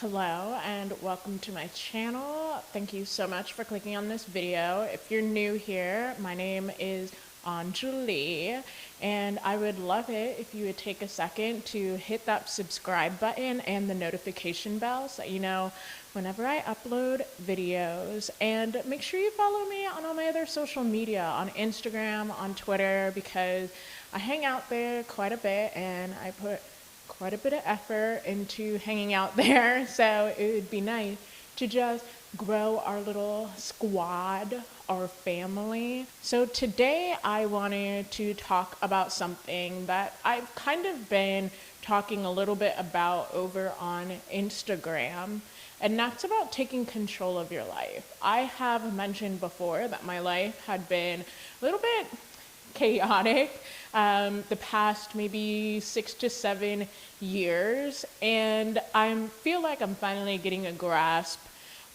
Hello and welcome to my channel. Thank you so much for clicking on this video. If you're new here, my name is Anjuli and I would love it if you would take a second to hit that subscribe button and the notification bell so that you know whenever I upload videos. And make sure you follow me on all my other social media, on Instagram, on Twitter, because I hang out there quite a bit and I put quite a bit of effort into hanging out there, so it would be nice to just grow our little squad, our family. So today I wanted to talk about something that I've kind of been talking a little bit about over on Instagram, and that's about taking control of your life. I have mentioned before that my life had been a little bit chaotic the past maybe 6 to 7 years, and I feel like I'm finally getting a grasp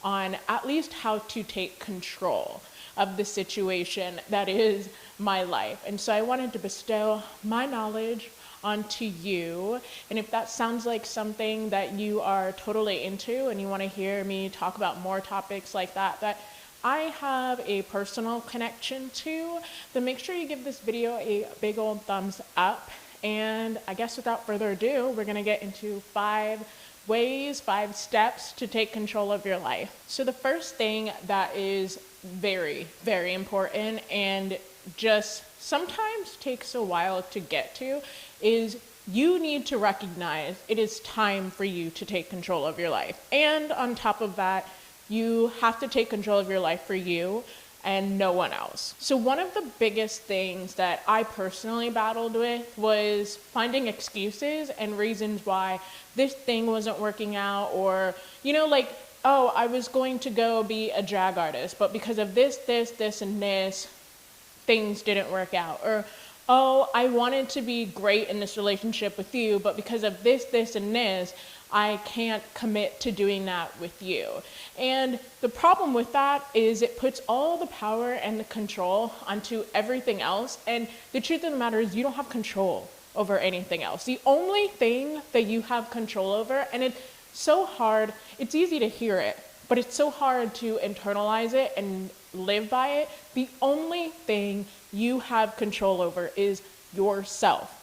on at least how to take control of the situation that is my life. And so I wanted to bestow my knowledge onto you, and if that sounds like something that you are totally into and you want to hear me talk about more topics like that I have a personal connection to, then make sure you give this video a big old thumbs up. And I guess without further ado, we're gonna get into 5 steps to take control of your life. So the first thing that is very, very important and just sometimes takes a while to get to is you need to recognize it is time for you to take control of your life. And on top of that, you have to take control of your life for you and no one else. So one of the biggest things that I personally battled with was finding excuses and reasons why this thing wasn't working out, or, like, oh, I was going to go be a drag artist, but because of this, and this, things didn't work out. Or, oh, I wanted to be great in this relationship with you, but because of this, and this, I can't commit to doing that with you. And the problem with that is it puts all the power and the control onto everything else. And the truth of the matter is you don't have control over anything else. The only thing that you have control over, and it's so hard, it's easy to hear it, but it's so hard to internalize it and live by it. The only thing you have control over is yourself.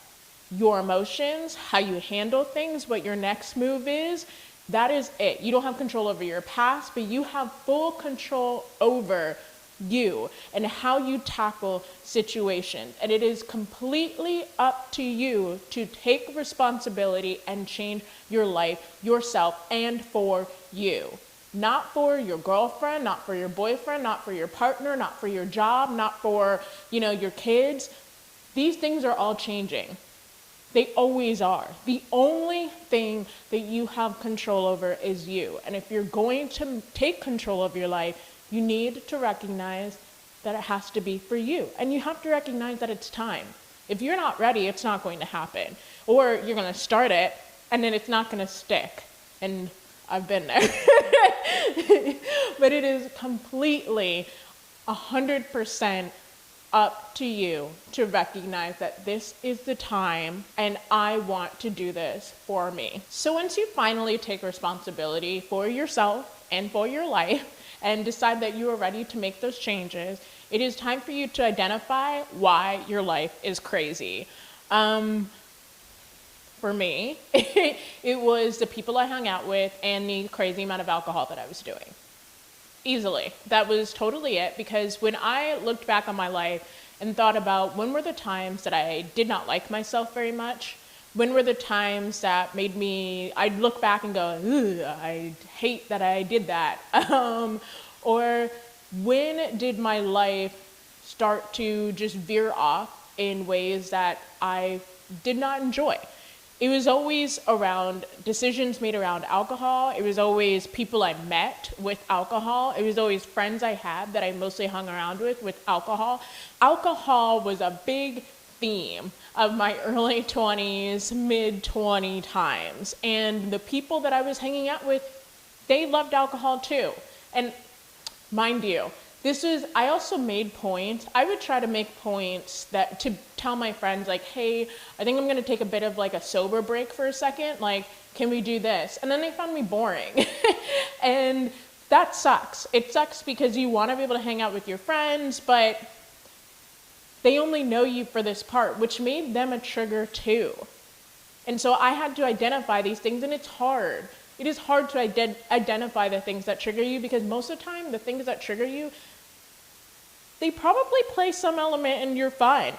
Your emotions, how you handle things, what your next move is, that is it. You don't have control over your past, but you have full control over you and how you tackle situations. And it is completely up to you to take responsibility and change your life, yourself, and for you. Not for your girlfriend, not for your boyfriend, not for your partner, not for your job, not for, your kids. These things are all changing. They always are. The only thing that you have control over is you. And if you're going to take control of your life, you need to recognize that it has to be for you. And you have to recognize that it's time. If you're not ready, it's not going to happen. Or you're going to start it, and then it's not going to stick. And I've been there. But it is completely 100% up to you to recognize that this is the time and I want to do this for me. So once you finally take responsibility for yourself and for your life and decide that you are ready to make those changes, it is time for you to identify why your life is crazy. For me, it was the people I hung out with and the crazy amount of alcohol that I was doing. Easily. That was totally it, because when I looked back on my life and thought about when were the times that I did not like myself very much, when were the times that made me, I'd look back and go, ooh, I hate that I did that. Or when did my life start to just veer off in ways that I did not enjoy? It was always around decisions made around alcohol. It was always people I met with alcohol. It was always friends I had that I mostly hung around with alcohol. Alcohol was a big theme of my early 20s, mid-20 times. And the people that I was hanging out with, they loved alcohol too. And mind you, I also made points. I would try to make points to tell my friends like, hey, I think I'm gonna take a bit of like a sober break for a second. Like, can we do this? And then they found me boring. And that sucks. It sucks because you wanna be able to hang out with your friends, but they only know you for this part, which made them a trigger too. And so I had to identify these things, and it's hard. It is hard to identify the things that trigger you, because most of the time, the things that trigger you, they probably play some element in your fun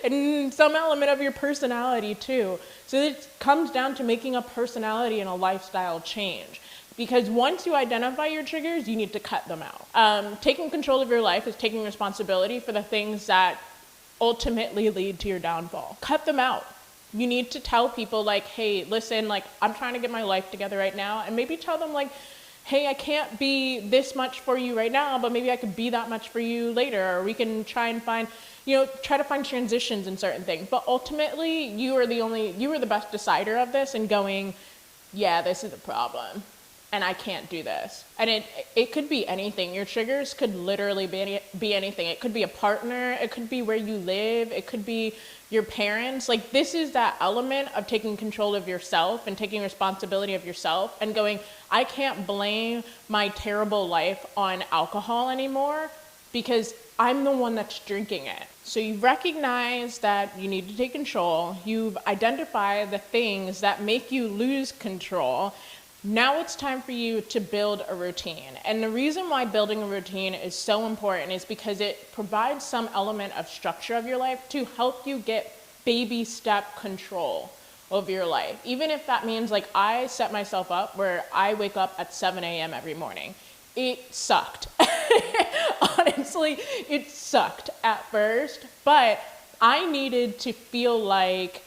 and some element of your personality too. So it comes down to making a personality and a lifestyle change. Because once you identify your triggers, you need to cut them out. Taking control of your life is taking responsibility for the things that ultimately lead to your downfall. Cut them out. You need to tell people like, hey, listen, like, I'm trying to get my life together right now. And maybe tell them like, hey, I can't be this much for you right now, but maybe I could be that much for you later. Or we can try to find transitions in certain things. But ultimately, you are the best decider of this, and going, yeah, this is a problem, and I can't do this. And it could be anything. Your triggers could literally be anything. It could be a partner. It could be where you live. It could be your parents. Like, this is that element of taking control of yourself and taking responsibility of yourself and going, I can't blame my terrible life on alcohol anymore because I'm the one that's drinking it. So you've recognized that you need to take control. You've identified the things that make you lose control. Now it's time for you to build a routine. And the reason why building a routine is so important is because it provides some element of structure of your life to help you get baby step control over your life. Even if that means, like, I set myself up where I wake up at 7 a.m. every morning. It sucked. Honestly, it sucked at first, but I needed to feel like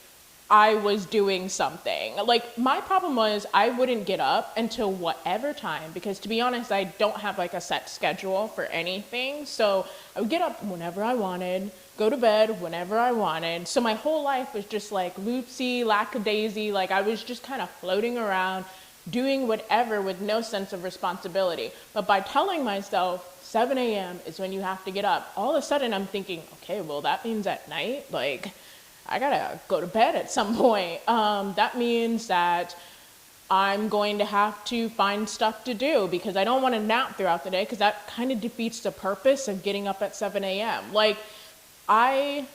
I was doing something. Like, my problem was I wouldn't get up until whatever time, because to be honest, I don't have like a set schedule for anything. So I would get up whenever I wanted, go to bed whenever I wanted. So my whole life was just like loopsy, lackadaisy. Like, I was just kind of floating around, doing whatever with no sense of responsibility. But by telling myself 7 a.m. is when you have to get up, all of a sudden I'm thinking, okay, well, that means at night, like, I gotta go to bed at some point. That means that I'm going to have to find stuff to do because I don't want to nap throughout the day, because that kind of defeats the purpose of getting up at 7 a.m. Like, I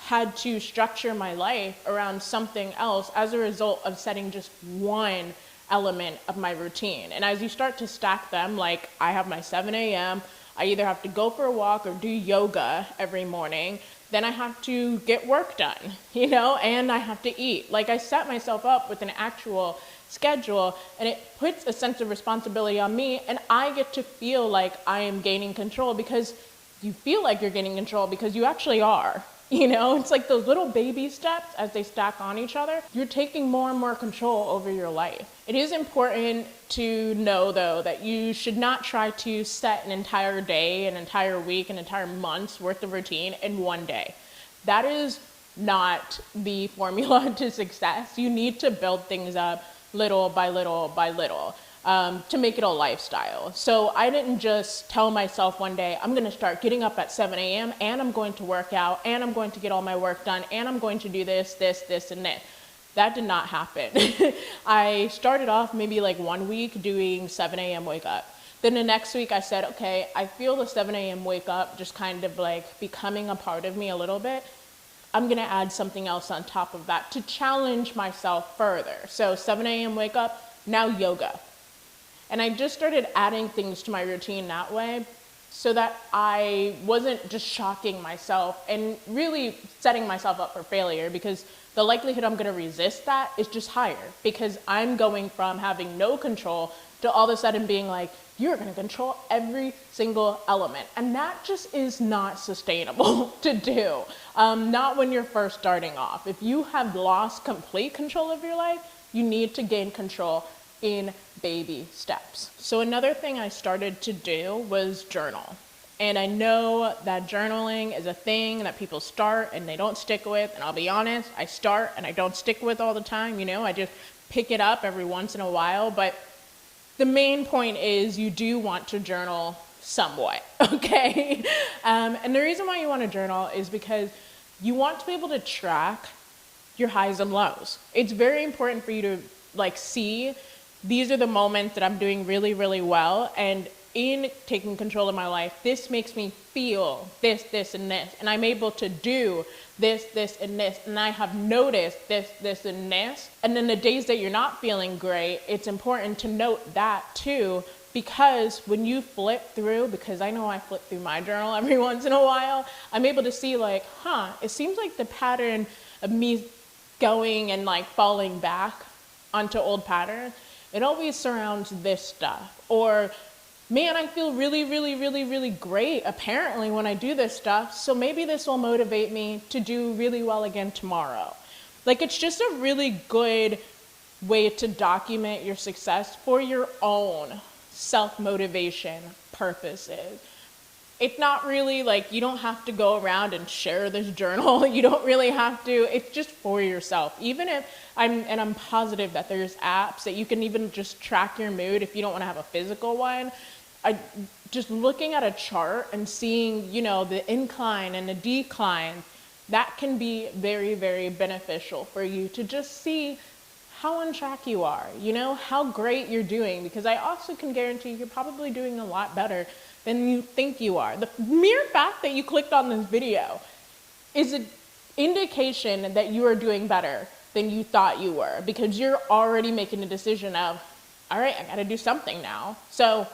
had to structure my life around something else as a result of setting just one element of my routine. And as you start to stack them, like, I have my 7 a.m., I either have to go for a walk or do yoga every morning. Then I have to get work done, and I have to eat. Like, I set myself up with an actual schedule, and it puts a sense of responsibility on me, and I get to feel like I am gaining control, because you feel like you're gaining control because you actually are. It's like those little baby steps as they stack on each other. You're taking more and more control over your life. It is important to know, though, that you should not try to set an entire day, an entire week, an entire month's worth of routine in one day. That is not the formula to success. You need to build things up little by little by little. To make it a lifestyle. So I didn't just tell myself one day, I'm going to start getting up at 7 a.m. and I'm going to work out and I'm going to get all my work done and I'm going to do this, and this. That did not happen. I started off maybe like 1 week doing 7 a.m. wake up. Then the next week I said, okay, I feel the 7 a.m. wake up just kind of like becoming a part of me a little bit. I'm going to add something else on top of that to challenge myself further. So 7 a.m. wake up, now yoga. And I just started adding things to my routine that way so that I wasn't just shocking myself and really setting myself up for failure, because the likelihood I'm going to resist that is just higher, because I'm going from having no control to all of a sudden being like, you're going to control every single element. And that just is not sustainable to do. Not when you're first starting off. If you have lost complete control of your life, you need to gain control in baby steps. So another thing I started to do was journal. And I know that journaling is a thing that people start and they don't stick with. And I'll be honest, I start and I don't stick with all the time. I just pick it up every once in a while. But the main point is you do want to journal somewhat, okay? And the reason why you want to journal is because you want to be able to track your highs and lows. It's very important for you to like see, these are the moments that I'm doing really, really well, and in taking control of my life, this makes me feel this, this, and this, and I'm able to do this, this, and this, and I have noticed this, this, and this. And then the days that you're not feeling great, it's important to note that too, because when you flip through, because I know I flip through my journal every once in a while, I'm able to see like, it seems like the pattern of me going and like falling back onto old patterns, it always surrounds this stuff. Or, man, I feel really, really, really, really great apparently when I do this stuff, so maybe this will motivate me to do really well again tomorrow. Like, it's just a really good way to document your success for your own self-motivation purposes. It's not really like, you don't have to go around and share this journal. You don't really have to. It's just for yourself. Even if I'm positive that there's apps that you can even just track your mood if you don't want to have a physical one. Just looking at a chart and seeing, you know, the incline and the decline, that can be very, very beneficial for you to just see how on track you are, you know, how great you're doing, because I also can guarantee you're probably doing a lot better than you think you are. The mere fact that you clicked on this video is an indication that you are doing better than you thought you were, because you're already making a decision of, all right, I gotta do something now. So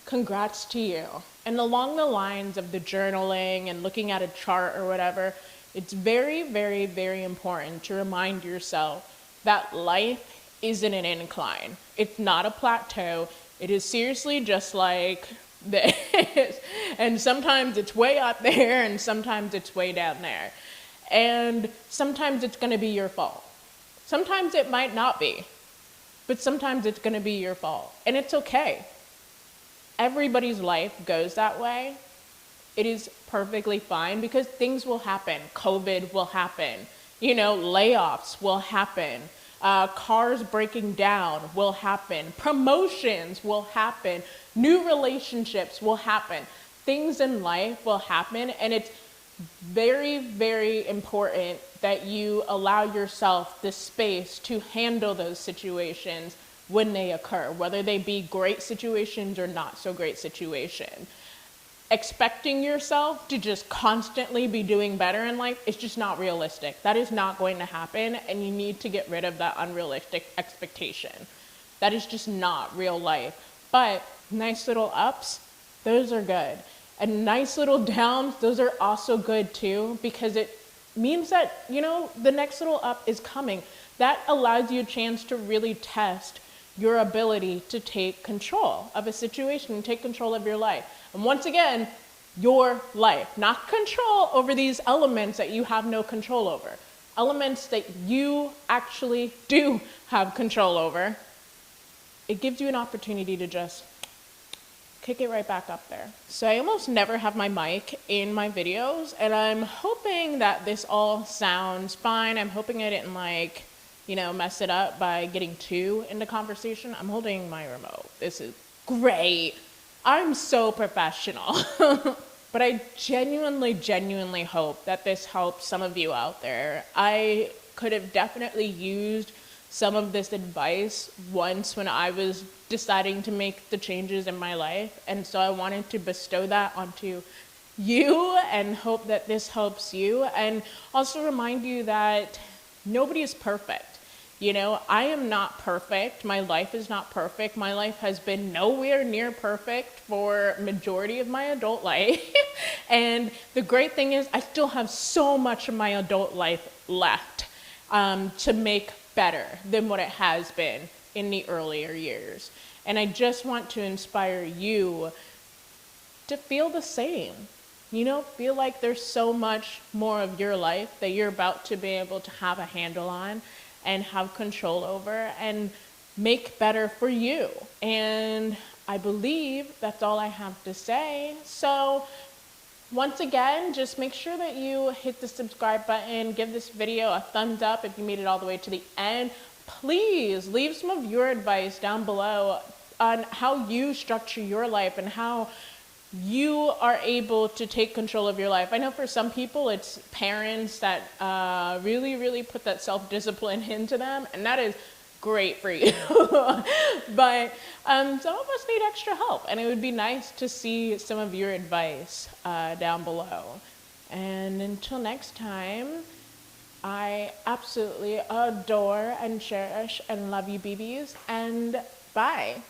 congrats to you. And along the lines of the journaling and looking at a chart or whatever, it's very, very, very important to remind yourself that life isn't an incline. It's not a plateau. It is seriously just like this. And sometimes it's way up there and sometimes it's way down there. And sometimes it's gonna be your fault. Sometimes it might not be, but sometimes it's gonna be your fault. And it's okay. Everybody's life goes that way. It is perfectly fine, because things will happen. COVID will happen. You know, layoffs will happen. Cars breaking down will happen. Promotions will happen. New relationships will happen. Things in life will happen, and it's very, very important that you allow yourself the space to handle those situations when they occur, whether they be great situations or not so great situations. Expecting yourself to just constantly be doing better in life is just not realistic. That is not going to happen, and you need to get rid of that unrealistic expectation. That is just not real life. But nice little ups, those are good. And nice little downs, those are also good too, because it means that, you know, the next little up is coming. That allows you a chance to really test your ability to take control of a situation, take control of your life. And once again, your life, not control over these elements that you have no control over. Elements that you actually do have control over. It gives you an opportunity to just kick it right back up there. So I almost never have my mic in my videos, and I'm hoping that this all sounds fine. I'm hoping I didn't like, you know, mess it up by getting too into conversation. I'm holding my remote. This is great. I'm so professional. But I genuinely hope that this helps some of you out there. I could have definitely used some of this advice once when I was deciding to make the changes in my life. And so I wanted to bestow that onto you and hope that this helps you. And also remind you that nobody is perfect. You know, I am not perfect. My life is not perfect. My life has been nowhere near perfect for majority of my adult life. And the great thing is I still have so much of my adult life left to make better than what it has been in the earlier years. And I just want to inspire you to feel the same. You know, feel like there's so much more of your life that you're about to be able to have a handle on and have control over and make better for you. And I believe that's all I have to say. So once again, just make sure that you hit the subscribe button, give this video a thumbs up if you made it all the way to the end. Please leave some of your advice down below on how you structure your life and how you are able to take control of your life. I know for some people it's parents that really, really put that self-discipline into them, and that is great for you. But some of us need extra help, and it would be nice to see some of your advice down below. And until next time, I absolutely adore and cherish and love you, BBs, and bye.